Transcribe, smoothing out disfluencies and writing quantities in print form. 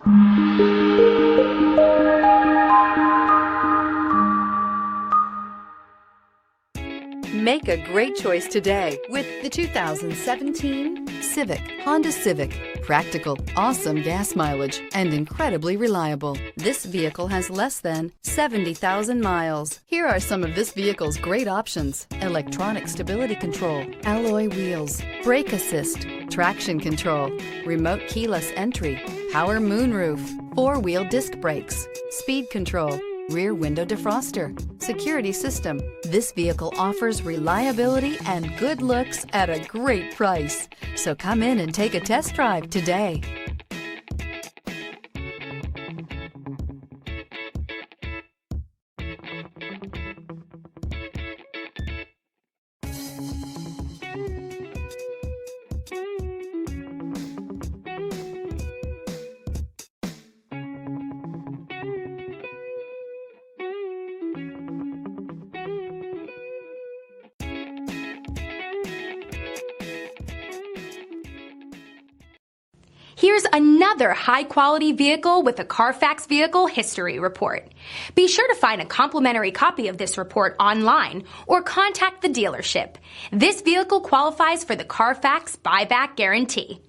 Make a great choice today with the 2017 Civic, Honda Civic. Practical, awesome gas mileage, and incredibly reliable. This vehicle has less than 70,000 miles. Here are some of this vehicle's great options: electronic stability control, alloy wheels, brake assist, traction control, remote keyless entry, power moonroof, four-wheel disc brakes, speed control, rear window defroster, security system. This vehicle offers reliability and good looks at a great price. So come in and take a test drive today. Here's another high-quality vehicle with a Carfax Vehicle History Report. Be sure to find a complimentary copy of this report online or contact the dealership. This vehicle qualifies for the Carfax Buyback Guarantee.